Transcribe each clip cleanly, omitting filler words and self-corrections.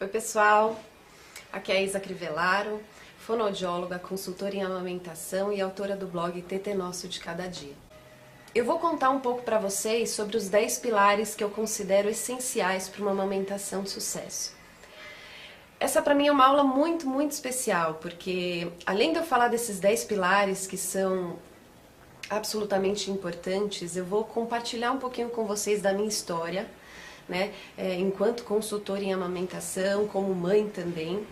Oi pessoal, aqui é a Isa Crivellaro, fonoaudióloga, consultora em amamentação e autora do blog TT Nosso de Cada Dia. Eu vou contar um pouco para vocês sobre os 10 pilares que eu considero essenciais para uma amamentação de sucesso. Essa para mim é uma aula muito especial, porque além de eu falar desses 10 pilares que são absolutamente importantes, eu vou compartilhar um pouquinho com vocês da minha história, né, enquanto consultora em amamentação, como mãe também,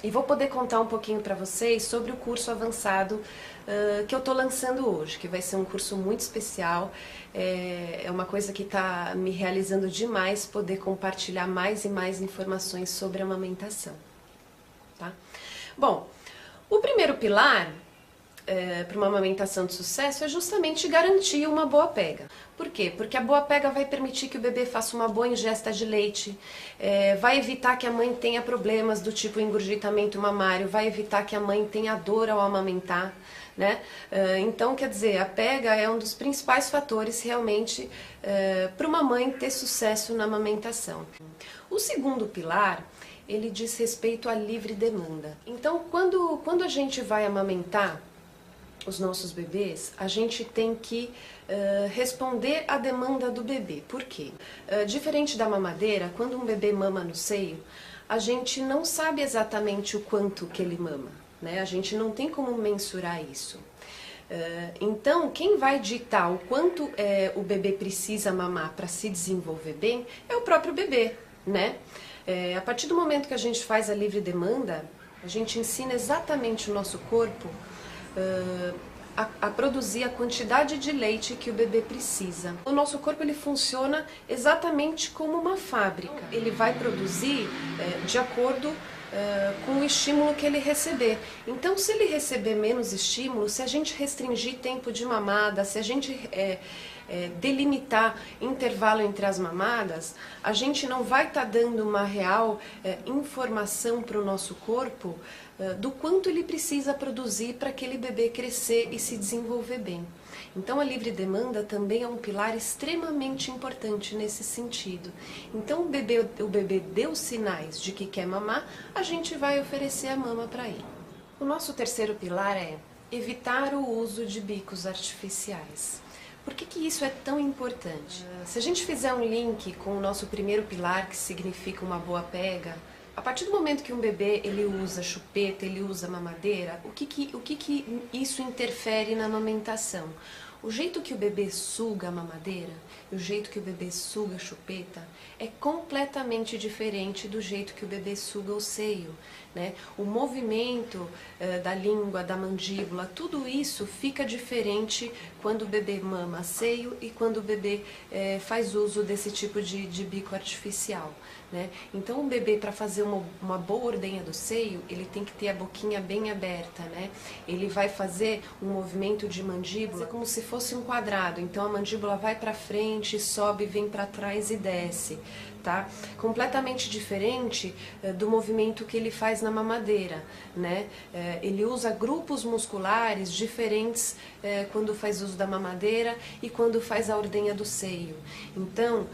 e vou poder contar um pouquinho para vocês sobre o curso avançado que eu estou lançando hoje, que vai ser um curso muito especial, é uma coisa que está me realizando demais poder compartilhar mais e mais informações sobre amamentação, tá? Bom, o primeiro pilar para uma amamentação de sucesso é justamente garantir uma boa pega. Por quê? Porque a boa pega vai permitir que o bebê faça uma boa ingesta de leite, vai evitar que a mãe tenha problemas do tipo engurgitamento mamário, vai evitar que a mãe tenha dor ao amamentar, né? Então, quer dizer, a pega é um dos principais fatores realmente para uma mãe ter sucesso na amamentação. O segundo pilar, ele diz respeito à livre demanda. Então, quando a gente vai amamentar os nossos bebês, a gente tem que responder à demanda do bebê. Por quê? Diferente da mamadeira, quando um bebê mama no seio, a gente não sabe exatamente o quanto que ele mama, né? A gente não tem como mensurar isso. Então, quem vai ditar o quanto o bebê precisa mamar para se desenvolver bem é o próprio bebê, né? A partir do momento que a gente faz a livre demanda, a gente ensina exatamente o nosso corpo a produzir a quantidade de leite que o bebê precisa. O nosso corpo ele funciona exatamente como uma fábrica. Ele vai produzir de acordo com o estímulo que ele receber. Então, se ele receber menos estímulo, se a gente restringir tempo de mamada, se a gente delimitar intervalo entre as mamadas, a gente não vai estar dando uma real informação para o nosso corpo do quanto ele precisa produzir para aquele bebê crescer e se desenvolver bem. Então a livre demanda também é um pilar extremamente importante nesse sentido. Então o bebê deu sinais de que quer mamar, a gente vai oferecer a mama para ele. O nosso terceiro pilar é evitar o uso de bicos artificiais. Por que isso é tão importante? Se a gente fizer um link com o nosso primeiro pilar, que significa uma boa pega, a partir do momento que um bebê ele usa chupeta, ele usa mamadeira, o que isso interfere na amamentação? O jeito que o bebê suga a mamadeira e o jeito que o bebê suga a chupeta é completamente diferente do jeito que o bebê suga o seio, né? O movimento da língua, da mandíbula, tudo isso fica diferente quando o bebê mama seio e quando o bebê faz uso desse tipo de bico artificial, né? Então o bebê, para fazer uma boa ordenha do seio, ele tem que ter a boquinha bem aberta, né? Ele vai fazer um movimento de mandíbula como se fosse um quadrado, então a mandíbula vai para frente, sobe, vem para trás e desce, tá? Completamente diferente do movimento que ele faz na mamadeira, né? Ele usa grupos musculares diferentes quando faz uso da mamadeira e quando faz a ordenha do seio. Então,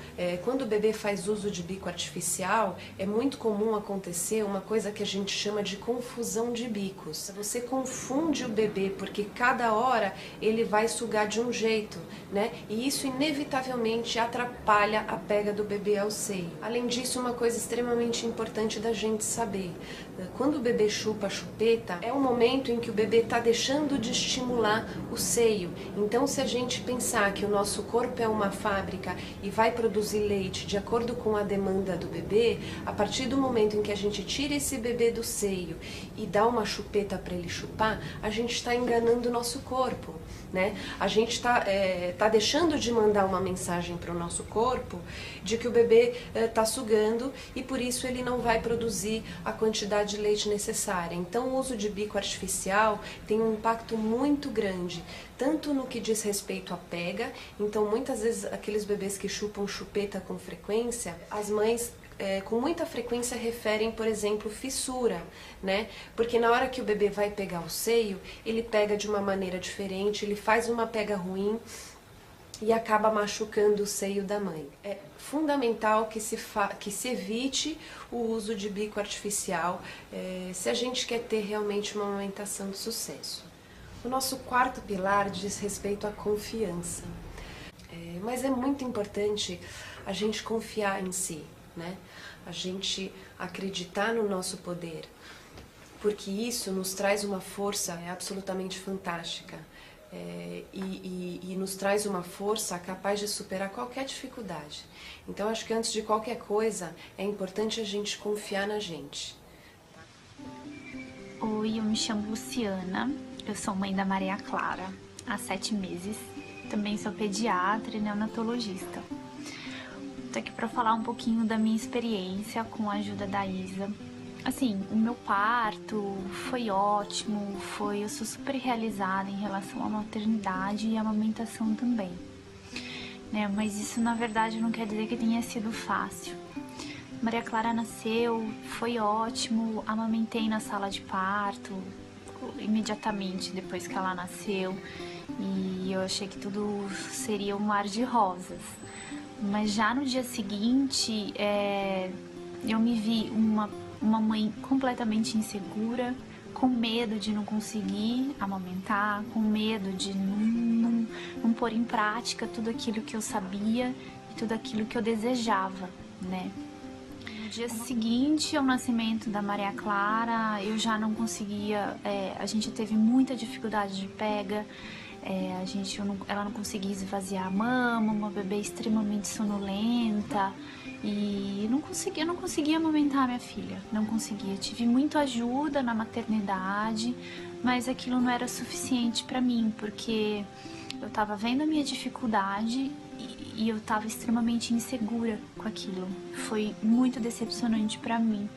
quando o bebê faz uso de bico artificial, é muito comum acontecer uma coisa que a gente chama de confusão de bicos. Você confunde o bebê porque cada hora ele vai sugar de um jeito, né? E isso inevitavelmente atrapalha a pega do bebê ao seio. Além disso, uma coisa extremamente importante da gente saber: quando o bebê chupa a chupeta, é o momento em que o bebê está deixando de estimular o seio. Então, se a gente pensar que o nosso corpo é uma fábrica e vai produzir leite de acordo com a demanda do bebê, a partir do momento em que a gente tira esse bebê do seio e dá uma chupeta para ele chupar, a gente está enganando o nosso corpo, né? A gente está deixando de mandar uma mensagem para o nosso corpo de que o bebê está sugando e por isso ele não vai produzir a quantidade de leite necessária. Então o uso de bico artificial tem um impacto muito grande, tanto no que diz respeito à pega. Então muitas vezes aqueles bebês que chupam chupeta com frequência, as mães com muita frequência referem, por exemplo, fissura, né? Porque na hora que o bebê vai pegar o seio, ele pega de uma maneira diferente, ele faz uma pega ruim e acaba machucando o seio da mãe. É fundamental que se evite o uso de bico artificial se a gente quer ter realmente uma amamentação de sucesso. O nosso quarto pilar diz respeito à confiança. Mas é muito importante a gente confiar em si, né? A gente acreditar no nosso poder, porque isso nos traz uma força absolutamente fantástica. E nos traz uma força capaz de superar qualquer dificuldade. Então acho que antes de qualquer coisa é importante a gente confiar na gente. Oi, eu me chamo Luciana, eu sou mãe da Maria Clara há 7 meses, também sou pediatra e neonatologista. Tô aqui para falar um pouquinho da minha experiência com a ajuda da Isa. Assim, o meu parto foi ótimo, eu sou super realizada em relação à maternidade e à amamentação também, né? Mas isso na verdade não quer dizer que tenha sido fácil. Maria Clara nasceu, foi ótimo, amamentei na sala de parto imediatamente depois que ela nasceu e eu achei que tudo seria um mar de rosas. Mas já no dia seguinte, eu me vi uma mãe completamente insegura, com medo de não conseguir amamentar, com medo de não pôr em prática tudo aquilo que eu sabia e tudo aquilo que eu desejava, né? No dia seguinte ao nascimento da Maria Clara, eu já não conseguia, a gente teve muita dificuldade de pega, ela não conseguia esvaziar a mama, uma bebê extremamente sonolenta e eu não conseguia amamentar minha filha, não conseguia. Tive muita ajuda na maternidade, mas aquilo não era suficiente para mim, porque eu estava vendo a minha dificuldade e eu estava extremamente insegura com aquilo. Foi muito decepcionante para mim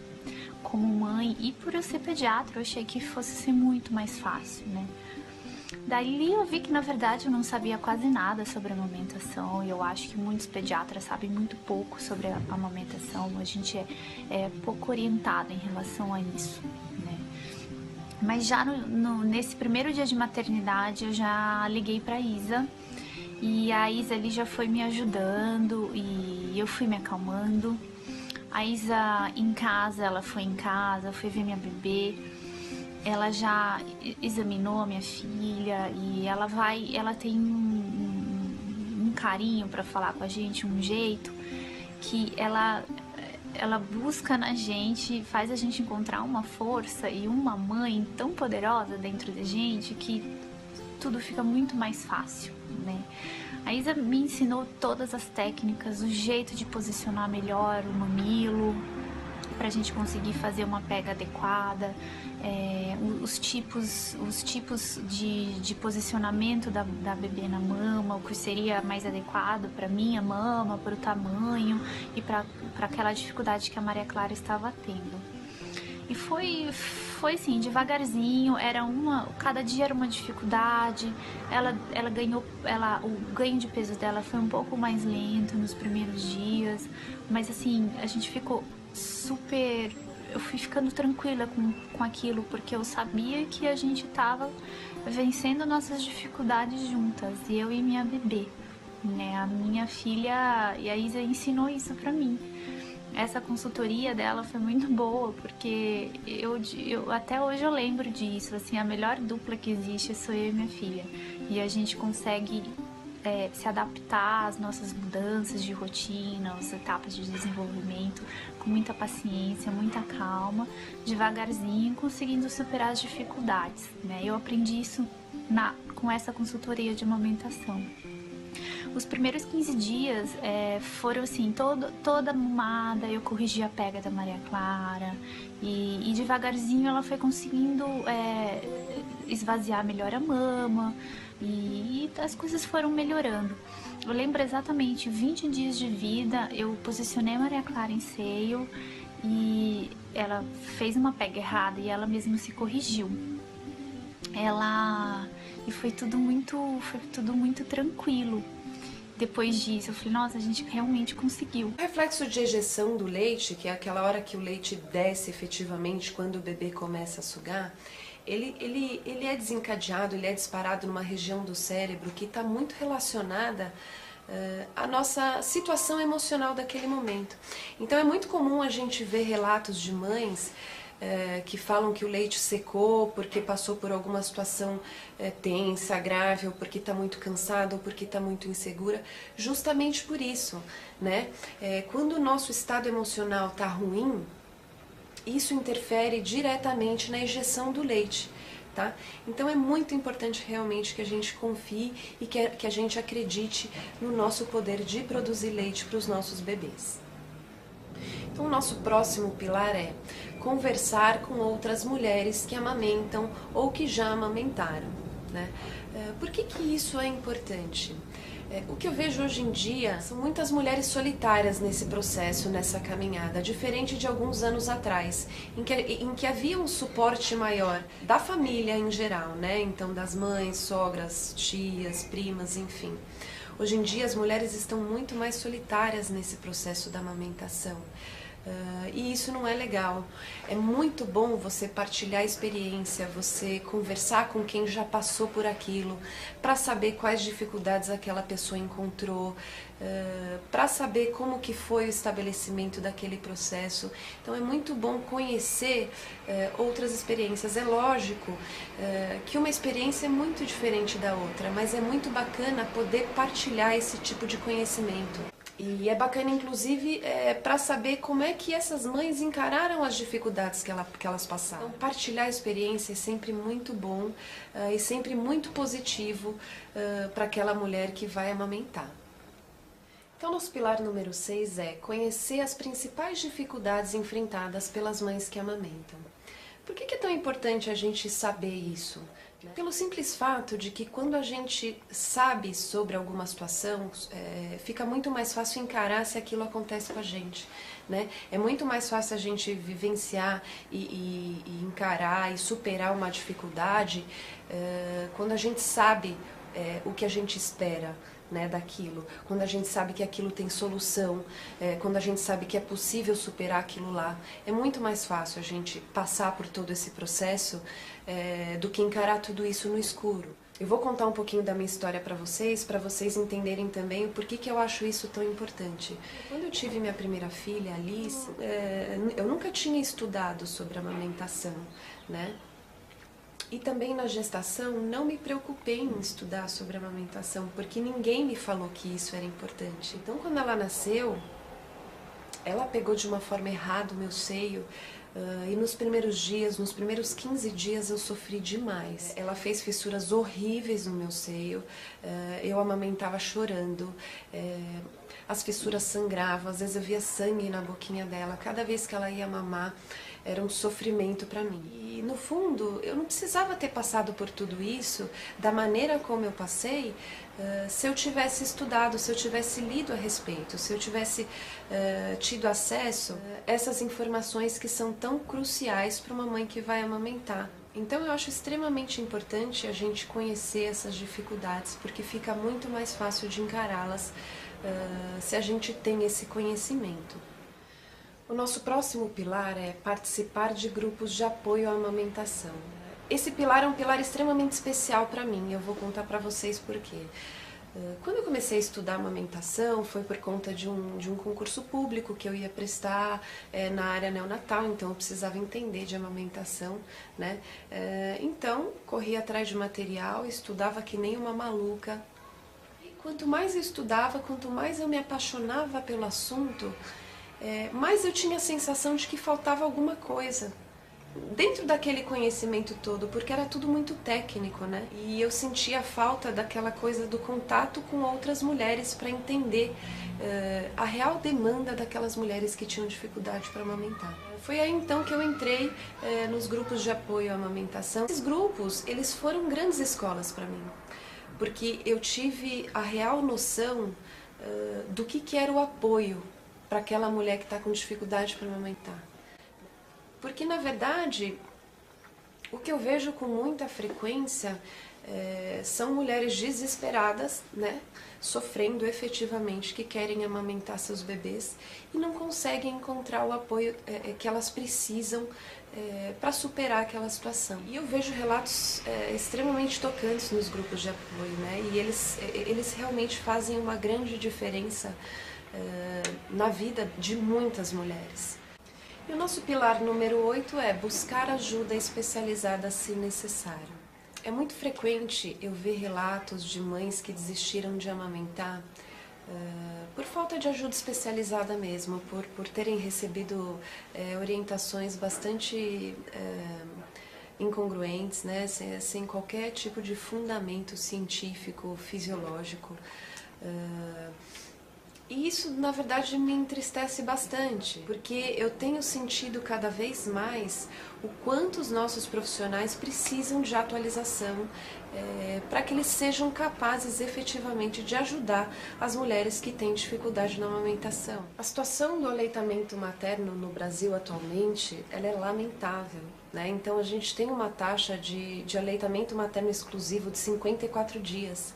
como mãe e por eu ser pediatra eu achei que fosse ser muito mais fácil, né? Daí eu vi que na verdade eu não sabia quase nada sobre a amamentação e eu acho que muitos pediatras sabem muito pouco sobre a amamentação, a gente é pouco orientado em relação a isso, né? Mas já nesse primeiro dia de maternidade eu já liguei pra Isa e a Isa ali já foi me ajudando e eu fui me acalmando. A Isa em casa, ela foi em casa, foi ver minha bebê. Ela já examinou a minha filha e ela tem um carinho para falar com a gente, um jeito que ela busca na gente, faz a gente encontrar uma força e uma mãe tão poderosa dentro da gente que tudo fica muito mais fácil, né? A Isa me ensinou todas as técnicas, o jeito de posicionar melhor o mamilo, para a gente conseguir fazer uma pega adequada, os tipos de posicionamento da bebê na mama, o que seria mais adequado para minha mama, para o tamanho e para aquela dificuldade que a Maria Clara estava tendo. E foi assim, devagarzinho, cada dia era uma dificuldade, o ganho de peso dela foi um pouco mais lento nos primeiros dias, mas assim, a gente ficou eu fui ficando tranquila com aquilo, porque eu sabia que a gente estava vencendo nossas dificuldades juntas, eu e minha bebê, né? A minha filha e a Isa ensinou isso pra mim. Essa consultoria dela foi muito boa, porque eu até hoje eu lembro disso, assim, a melhor dupla que existe sou eu e minha filha, e a gente consegue se adaptar às nossas mudanças de rotina, às etapas de desenvolvimento, com muita paciência, muita calma, devagarzinho, conseguindo superar as dificuldades, né? Eu aprendi isso com essa consultoria de amamentação. Os primeiros 15 dias foram assim, toda mamada, eu corrigi a pega da Maria Clara e devagarzinho ela foi conseguindo esvaziar melhor a mama e as coisas foram melhorando. Eu lembro exatamente, 20 dias de vida, eu posicionei a Maria Clara em seio e ela fez uma pega errada e ela mesma se corrigiu. E foi tudo muito tranquilo. Depois disso, eu falei, nossa, a gente realmente conseguiu. O reflexo de ejeção do leite, que é aquela hora que o leite desce efetivamente quando o bebê começa a sugar, ele é desencadeado, ele é disparado numa região do cérebro que está muito relacionada à nossa situação emocional daquele momento. Então é muito comum a gente ver relatos de mães que falam que o leite secou porque passou por alguma situação tensa, grave, ou porque está muito cansada, ou porque está muito insegura, justamente por isso, né? Quando o nosso estado emocional está ruim, isso interfere diretamente na injeção do leite, tá? Então é muito importante realmente que a gente confie e que a gente acredite no nosso poder de produzir leite para os nossos bebês. Então, o nosso próximo pilar é conversar com outras mulheres que amamentam ou que já amamentaram, né? Por que isso é importante? O que eu vejo hoje em dia são muitas mulheres solitárias nesse processo, nessa caminhada, diferente de alguns anos atrás, em que havia um suporte maior da família em geral, né? Então, das mães, sogras, tias, primas, enfim. Hoje em dia as mulheres estão muito mais solitárias nesse processo da amamentação. E isso não é legal. É muito bom você partilhar a experiência, você conversar com quem já passou por aquilo, para saber quais dificuldades aquela pessoa encontrou, para saber como que foi o estabelecimento daquele processo. Então é muito bom conhecer outras experiências. É lógico que uma experiência é muito diferente da outra, mas é muito bacana poder partilhar esse tipo de conhecimento. E é bacana, inclusive, para saber como é que essas mães encararam as dificuldades que elas passaram. Então, partilhar a experiência é sempre muito bom e sempre muito positivo para aquela mulher que vai amamentar. Então, nosso pilar número 6 é conhecer as principais dificuldades enfrentadas pelas mães que amamentam. Por que é tão importante a gente saber isso? Pelo simples fato de que quando a gente sabe sobre alguma situação, fica muito mais fácil encarar se aquilo acontece com a gente, né? É muito mais fácil a gente vivenciar e encarar e superar uma dificuldade quando a gente sabe o que a gente espera, né, daquilo, quando a gente sabe que aquilo tem solução, quando a gente sabe que é possível superar aquilo lá. É muito mais fácil a gente passar por todo esse processo do que encarar tudo isso no escuro. Eu vou contar um pouquinho da minha história para vocês entenderem também o porquê que eu acho isso tão importante. Quando eu tive minha primeira filha, Alice, eu nunca tinha estudado sobre amamentação, né? E também na gestação não me preocupei em estudar sobre a amamentação, porque ninguém me falou que isso era importante. Então, quando ela nasceu, ela pegou de uma forma errada o meu seio, e nos primeiros dias, nos primeiros 15 dias eu sofri demais. Ela fez fissuras horríveis no meu seio, eu amamentava chorando, as fissuras sangravam, às vezes eu via sangue na boquinha dela, cada vez que ela ia mamar era um sofrimento para mim. E no fundo eu não precisava ter passado por tudo isso da maneira como eu passei se eu tivesse estudado, se eu tivesse lido a respeito, se eu tivesse tido acesso a essas informações que são tão cruciais para uma mãe que vai amamentar. Então eu acho extremamente importante a gente conhecer essas dificuldades, porque fica muito mais fácil de encará-las se a gente tem esse conhecimento. O nosso próximo pilar é participar de grupos de apoio à amamentação. Esse pilar é um pilar extremamente especial para mim, eu vou contar para vocês por quê. Quando eu comecei a estudar amamentação, foi por conta de um concurso público que eu ia prestar na área neonatal, então eu precisava entender de amamentação, né? Então, corri atrás de material, estudava que nem uma maluca. E quanto mais eu estudava, quanto mais eu me apaixonava pelo assunto, mas eu tinha a sensação de que faltava alguma coisa dentro daquele conhecimento todo, porque era tudo muito técnico, né? E eu sentia a falta daquela coisa do contato com outras mulheres para entender a real demanda daquelas mulheres que tinham dificuldade para amamentar. Foi aí então que eu entrei nos grupos de apoio à amamentação. Esses grupos, eles foram grandes escolas para mim, porque eu tive a real noção do que era o apoio para aquela mulher que está com dificuldade para amamentar. Porque, na verdade, o que eu vejo com muita frequência são mulheres desesperadas, né, sofrendo efetivamente, que querem amamentar seus bebês e não conseguem encontrar o apoio que elas precisam para superar aquela situação. E eu vejo relatos extremamente tocantes nos grupos de apoio, né? E eles realmente fazem uma grande diferença na vida de muitas mulheres. E o nosso pilar número 8 é buscar ajuda especializada se necessário. É muito frequente eu ver relatos de mães que desistiram de amamentar por falta de ajuda especializada mesmo, por terem recebido orientações bastante incongruentes, né, sem qualquer tipo de fundamento científico, fisiológico. E isso, na verdade, me entristece bastante, porque eu tenho sentido cada vez mais o quanto os nossos profissionais precisam de atualização para que eles sejam capazes efetivamente de ajudar as mulheres que têm dificuldade na amamentação. A situação do aleitamento materno no Brasil atualmente, ela é lamentável, né? Então a gente tem uma taxa de aleitamento materno exclusivo de 54 dias.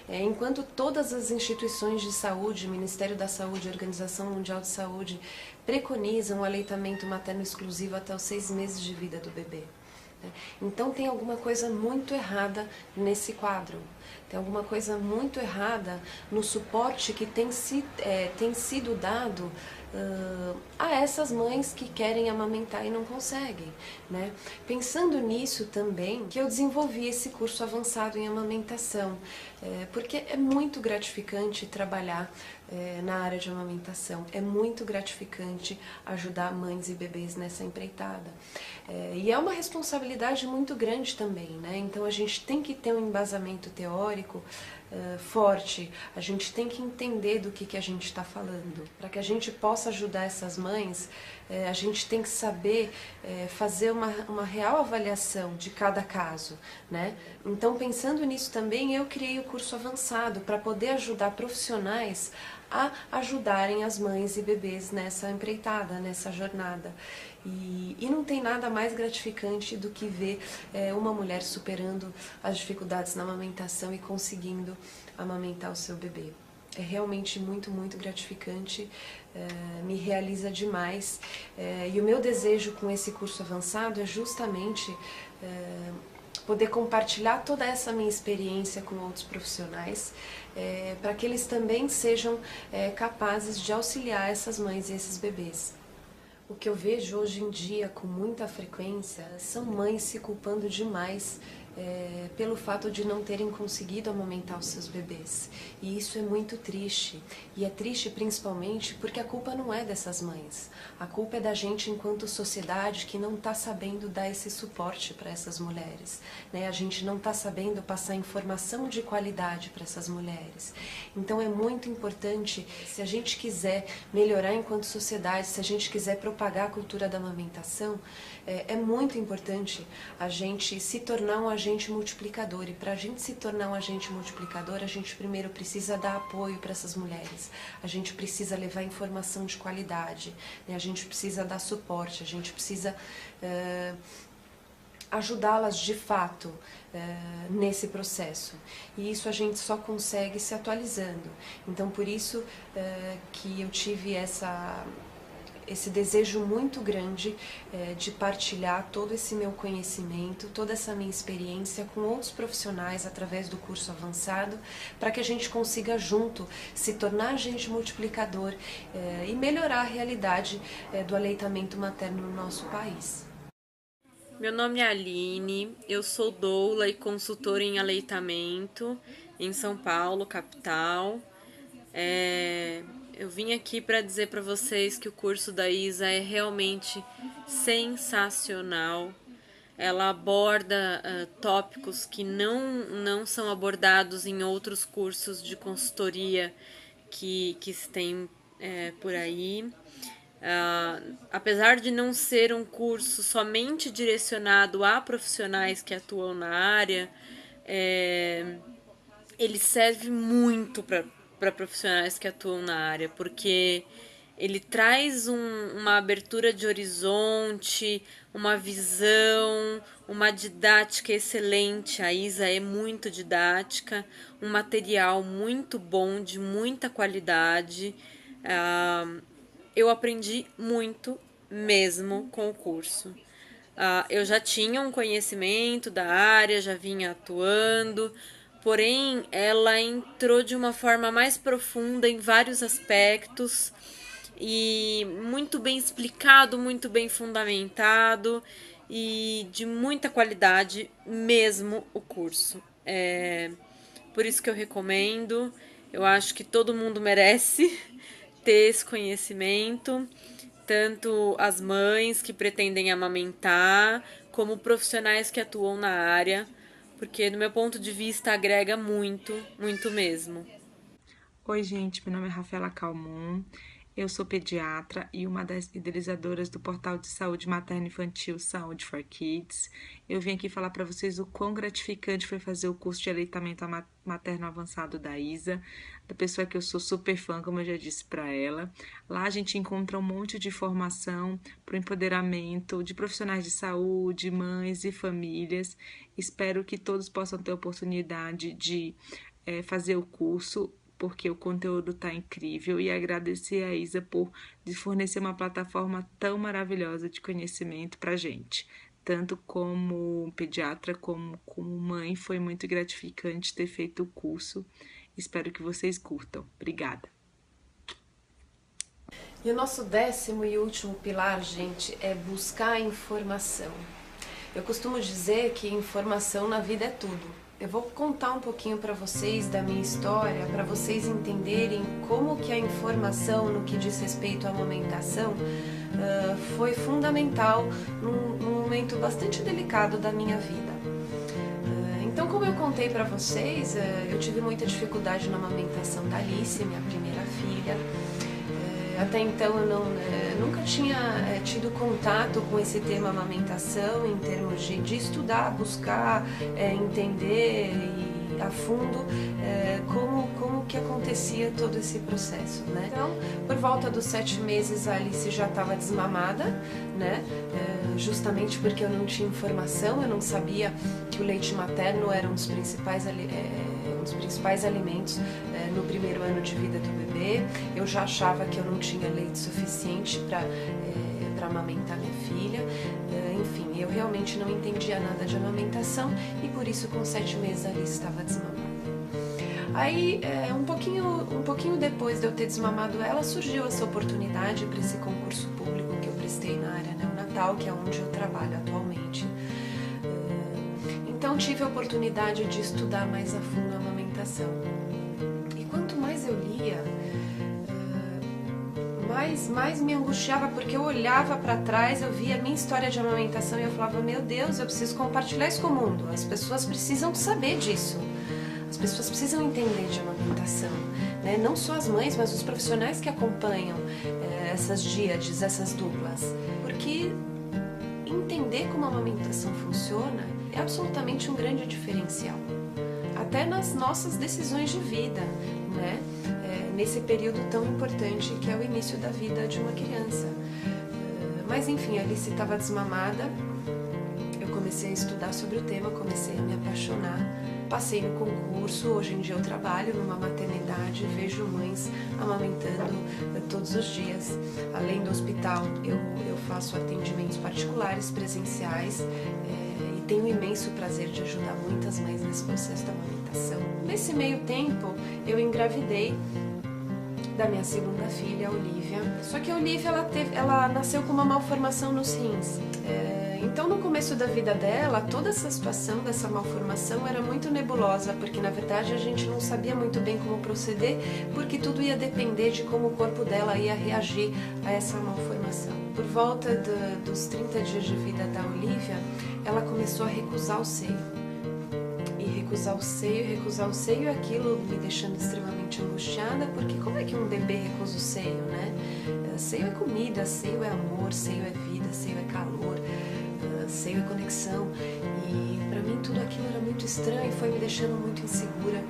Enquanto todas as instituições de saúde, Ministério da Saúde, Organização Mundial de Saúde, preconizam o aleitamento materno exclusivo até os 6 meses de vida do bebê. Então tem alguma coisa muito errada nesse quadro. Tem alguma coisa muito errada no suporte que tem sido dado a essas mães que querem amamentar e não conseguem, né? Pensando nisso também, que eu desenvolvi esse curso avançado em amamentação, porque é muito gratificante trabalhar na área de amamentação, é muito gratificante ajudar mães e bebês nessa empreitada. E é uma responsabilidade muito grande também, né? Então a gente tem que ter um embasamento teórico forte, a gente tem que entender do que a gente está falando. Para que a gente possa ajudar essas mães, a gente tem que saber fazer uma real avaliação de cada caso, né? Então, pensando nisso também, eu criei o curso avançado para poder ajudar profissionais a ajudarem as mães e bebês nessa empreitada, nessa jornada. E não tem nada mais gratificante do que ver uma mulher superando as dificuldades na amamentação e conseguindo amamentar o seu bebê. É realmente muito, muito gratificante, me realiza demais. E o meu desejo com esse curso avançado é justamente poder compartilhar toda essa minha experiência com outros profissionais, para que eles também sejam capazes de auxiliar essas mães e esses bebês. O que eu vejo hoje em dia com muita frequência são mães se culpando demais pelo fato de não terem conseguido amamentar os seus bebês. E isso é muito triste. E é triste principalmente porque a culpa não é dessas mães. A culpa é da gente enquanto sociedade que não está sabendo dar esse suporte para essas mulheres, né? A gente não está sabendo passar informação de qualidade para essas mulheres. Então é muito importante, se a gente quiser melhorar enquanto sociedade, se a gente quiser propagar a cultura da amamentação, é muito importante a gente se tornar um agente multiplicador. E para a gente se tornar um agente multiplicador, a gente primeiro precisa dar apoio para essas mulheres. A gente precisa levar informação de qualidade, né? A gente precisa dar suporte, a gente precisa ajudá-las de fato nesse processo. E isso a gente só consegue se atualizando. Então, por isso que eu tive esse desejo muito grande de partilhar todo esse meu conhecimento, toda essa minha experiência com outros profissionais através do curso avançado, para que a gente consiga junto se tornar agente multiplicador e melhorar a realidade do aleitamento materno no nosso país. Meu nome é Aline, eu sou doula e consultora em aleitamento em São Paulo, capital. Eu vim aqui para dizer para vocês que o curso da Isa é realmente sensacional. Ela aborda tópicos que não são abordados em outros cursos de consultoria que se tem por aí. Apesar de não ser um curso somente direcionado a profissionais que atuam na área, ele serve muito para profissionais que atuam na área, porque ele traz uma abertura de horizonte, uma visão, uma didática excelente. A Isa é muito didática, um material muito bom, de muita qualidade. Eu aprendi muito mesmo com o curso. Eu já tinha um conhecimento da área, já vinha atuando, porém ela entrou de uma forma mais profunda em vários aspectos e muito bem explicado, muito bem fundamentado e de muita qualidade mesmo o curso. Por isso que eu recomendo, eu acho que todo mundo merece ter esse conhecimento, tanto as mães que pretendem amamentar, como profissionais que atuam na área, porque do meu ponto de vista agrega muito, muito mesmo. Oi, gente, meu nome é Rafaela Calmon, eu sou pediatra e uma das idealizadoras do portal de saúde materno-infantil Saúde for Kids. Eu vim aqui falar para vocês o quão gratificante foi fazer o curso de aleitamento materno avançado da Isa, da pessoa que eu sou super fã, como eu já disse para ela. Lá a gente encontra um monte de informação para o empoderamento de profissionais de saúde, mães e famílias. Espero que todos possam ter a oportunidade de fazer o curso, porque o conteúdo está incrível, e agradecer a Isa por fornecer uma plataforma tão maravilhosa de conhecimento para a gente. Tanto como pediatra como mãe, foi muito gratificante ter feito o curso. Espero que vocês curtam. Obrigada. E o nosso 10º e último pilar, gente, é buscar informação. Eu costumo dizer que informação na vida é tudo. Eu vou contar um pouquinho para vocês da minha história, para vocês entenderem como que a informação no que diz respeito à amamentação foi fundamental num momento bastante delicado da minha vida. Então, como eu contei para vocês, eu tive muita dificuldade na amamentação da Alice, minha primeira filha. Até então eu nunca tinha tido contato com esse tema amamentação em termos de estudar, buscar, entender a fundo como que acontecia todo esse processo, né? Então, por volta dos 7 meses a Alice já estava desmamada, né? Justamente porque eu não tinha informação, eu não sabia que o leite materno era um dos principais alimentos no primeiro ano de vida do bebê. Eu já achava que eu não tinha leite suficiente para amamentar minha filha. Enfim, eu realmente não entendia nada de amamentação e por isso com 7 meses a Alice estava desmamada. Aí, um pouquinho depois de eu ter desmamado ela, surgiu essa oportunidade para esse concurso público que eu prestei na área neonatal, que é onde eu trabalho atualmente. Então tive a oportunidade de estudar mais a fundo a amamentação. E quanto mais eu lia, mais me angustiava, porque eu olhava para trás, eu via a minha história de amamentação e eu falava, meu Deus, eu preciso compartilhar isso com o mundo. As pessoas precisam saber disso. As pessoas precisam entender de amamentação, né? Não só as mães, mas os profissionais que acompanham essas díades, essas duplas. Porque entender como a amamentação funciona é absolutamente um grande diferencial. Até nas nossas decisões de vida, né? Nesse período tão importante que é o início da vida de uma criança. Mas enfim, a Alice estava desmamada, eu comecei a estudar sobre o tema, comecei a me apaixonar, passei no concurso, hoje em dia eu trabalho numa maternidade, vejo mães amamentando todos os dias. Além do hospital, eu faço atendimentos particulares, presenciais, e tenho um imenso prazer de ajudar muitas mães nesse processo da amamentação. Nesse meio tempo, eu engravidei da minha segunda filha, a Olivia. Só que a Olivia, ela nasceu com uma malformação nos rins. Então, no começo da vida dela, toda essa situação dessa malformação era muito nebulosa, porque na verdade a gente não sabia muito bem como proceder, porque tudo ia depender de como o corpo dela ia reagir a essa malformação. Por volta dos 30 dias de vida da Olivia, ela começou a recusar o seio. Recusar o seio, aquilo me deixando extremamente angustiada, porque como é que um bebê recusa o seio, né? Seio é comida, seio é amor, seio é vida, seio é calor, seio é conexão, e para mim tudo aquilo era muito estranho, foi me deixando muito insegura,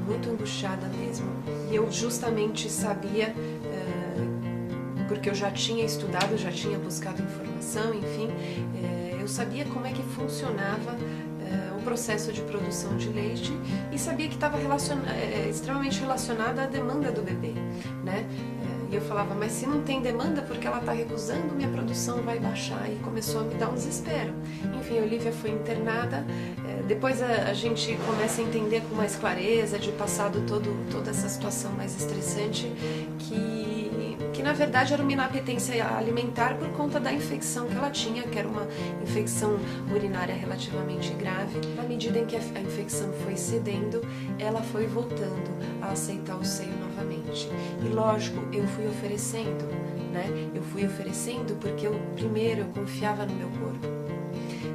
muito angustiada mesmo. E eu justamente sabia porque eu já tinha estudado, já tinha buscado informação, enfim, eu sabia como é que funcionava o processo de produção de leite e sabia que estava extremamente relacionada à demanda do bebê, né? E eu falava, mas se não tem demanda, porque ela está recusando, minha produção vai baixar. E começou a me dar um desespero. Enfim, a Olivia foi internada. Depois a gente começa a entender com mais clareza, de passado toda essa situação mais estressante, que na verdade era uma inapetência alimentar por conta da infecção que ela tinha, que era uma infecção urinária relativamente grave. À medida em que a infecção foi cedendo, ela foi voltando a aceitar o seio novamente. E lógico, eu fui oferecendo, né? Eu fui oferecendo porque primeiro eu confiava no meu corpo.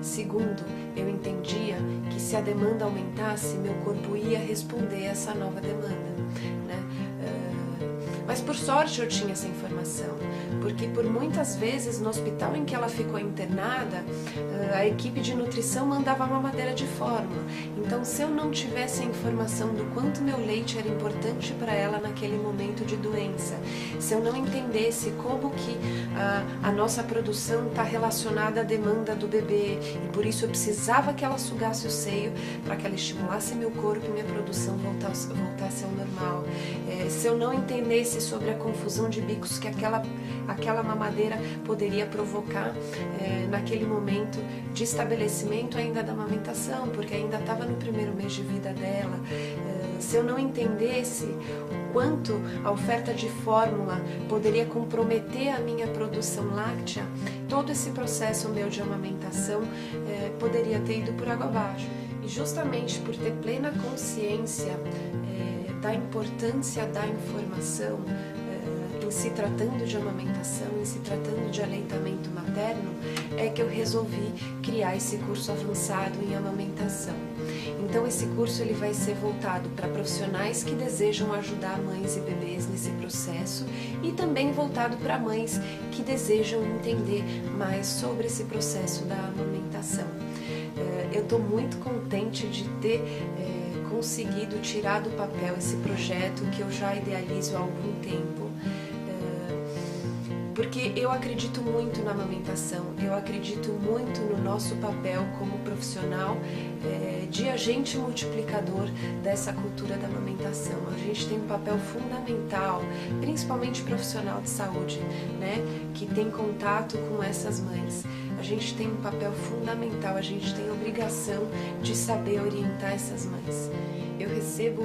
Segundo, eu entendia que se a demanda aumentasse, meu corpo ia responder a essa nova demanda, né? Mas por sorte eu tinha essa informação, porque por muitas vezes no hospital em que ela ficou internada, a equipe de nutrição mandava mamadeira de fórmula. Então, se eu não tivesse a informação do quanto meu leite era importante para ela naquele momento de doença, se eu não entendesse como que a nossa produção está relacionada à demanda do bebê e por isso eu precisava que ela sugasse o seio para que ela estimulasse meu corpo e minha produção voltasse ao normal, se eu não entendesse sobre a confusão de bicos que aquela mamadeira poderia provocar naquele momento de estabelecimento ainda da amamentação, porque ainda estava no primeiro mês de vida dela, se eu não entendesse o quanto a oferta de fórmula poderia comprometer a minha produção láctea, todo esse processo meu de amamentação poderia ter ido por água abaixo. E justamente por ter plena consciência da importância da informação em se tratando de amamentação, em se tratando de aleitamento materno, é que eu resolvi criar esse curso avançado em amamentação. Então esse curso ele vai ser voltado para profissionais que desejam ajudar mães e bebês nesse processo e também voltado para mães que desejam entender mais sobre esse processo da amamentação. Eu estou muito contente de ter conseguido tirar do papel esse projeto que eu já idealizo há algum tempo, porque eu acredito muito na amamentação, eu acredito muito no nosso papel como profissional de agente multiplicador dessa cultura da amamentação. A gente tem um papel fundamental, principalmente profissional de saúde, né, que tem contato com essas mães. A gente tem um papel fundamental, a gente tem a obrigação de saber orientar essas mães. Eu recebo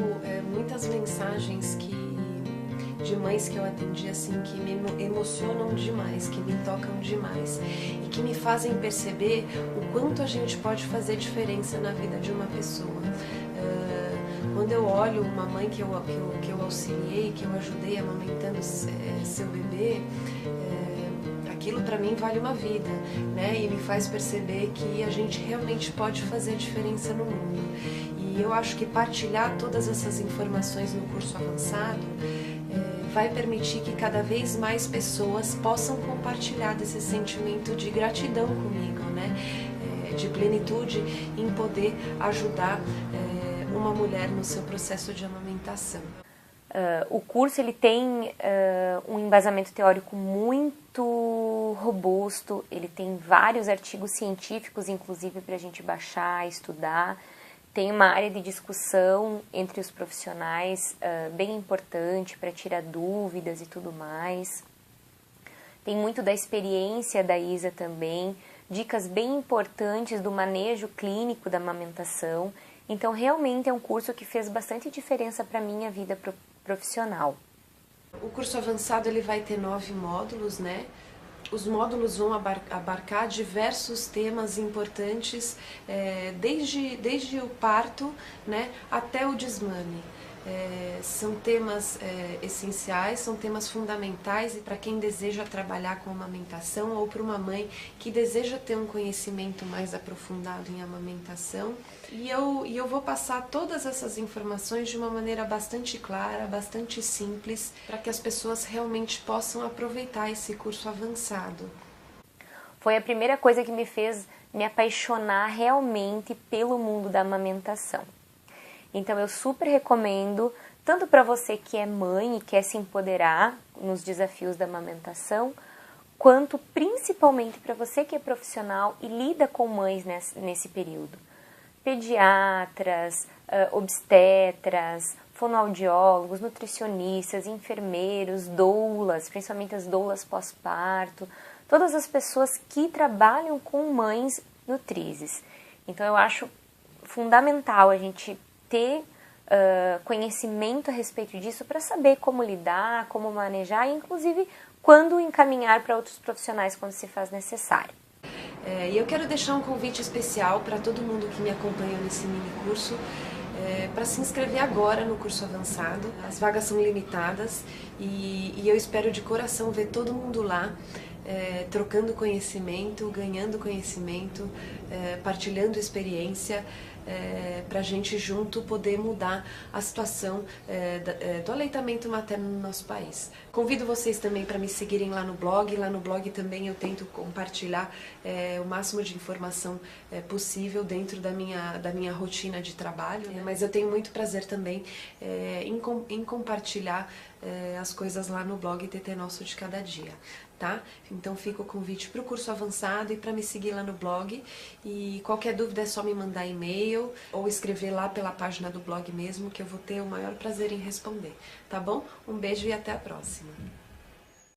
muitas mensagens de mães que eu atendi assim, que me emocionam demais, que me tocam demais e que me fazem perceber o quanto a gente pode fazer diferença na vida de uma pessoa. Quando eu olho uma mãe que eu auxiliei, que eu ajudei amamentando seu bebê, aquilo para mim vale uma vida, né? E me faz perceber que a gente realmente pode fazer diferença no mundo. E eu acho que partilhar todas essas informações no curso avançado vai permitir que cada vez mais pessoas possam compartilhar desse sentimento de gratidão comigo, né? De plenitude em poder ajudar uma mulher no seu processo de amamentação. O curso ele tem um embasamento teórico muito robusto, ele tem vários artigos científicos, inclusive, para a gente baixar, estudar. Tem uma área de discussão entre os profissionais bem importante para tirar dúvidas e tudo mais. Tem muito da experiência da Isa também, dicas bem importantes do manejo clínico da amamentação. Então, realmente é um curso que fez bastante diferença para a minha vida profissional. O curso avançado ele vai ter 9 módulos, né? Os módulos vão abarcar diversos temas importantes, desde o parto, né, até o desmame. São temas essenciais, são temas fundamentais para quem deseja trabalhar com amamentação ou para uma mãe que deseja ter um conhecimento mais aprofundado em amamentação. E eu vou passar todas essas informações de uma maneira bastante clara, bastante simples, para que as pessoas realmente possam aproveitar esse curso avançado. Foi a primeira coisa que me fez me apaixonar realmente pelo mundo da amamentação. Então eu super recomendo tanto para você que é mãe e quer se empoderar nos desafios da amamentação, quanto principalmente para você que é profissional e lida com mães nesse período. Pediatras, obstetras, fonoaudiólogos, nutricionistas, enfermeiros, doulas, principalmente as doulas pós-parto, todas as pessoas que trabalham com mães nutrizes. Então eu acho fundamental a gente ter conhecimento a respeito disso para saber como lidar, como manejar e inclusive quando encaminhar para outros profissionais quando se faz necessário. E eu quero deixar um convite especial para todo mundo que me acompanha nesse mini curso, para se inscrever agora no curso avançado. As vagas são limitadas e eu espero de coração ver todo mundo lá, trocando conhecimento, ganhando conhecimento, partilhando experiência, para a gente junto poder mudar a situação do aleitamento materno no nosso país. Convido vocês também para me seguirem lá no blog. Lá no blog também eu tento compartilhar o máximo de informação possível dentro da minha rotina de trabalho, né? Mas eu tenho muito prazer também em compartilhar as coisas lá no blog TT Nosso de Cada Dia. Tá? Então fica o convite para o curso avançado e para me seguir lá no blog, e qualquer dúvida é só me mandar e-mail ou escrever lá pela página do blog mesmo, que eu vou ter o maior prazer em responder, tá bom? Um beijo e até a próxima!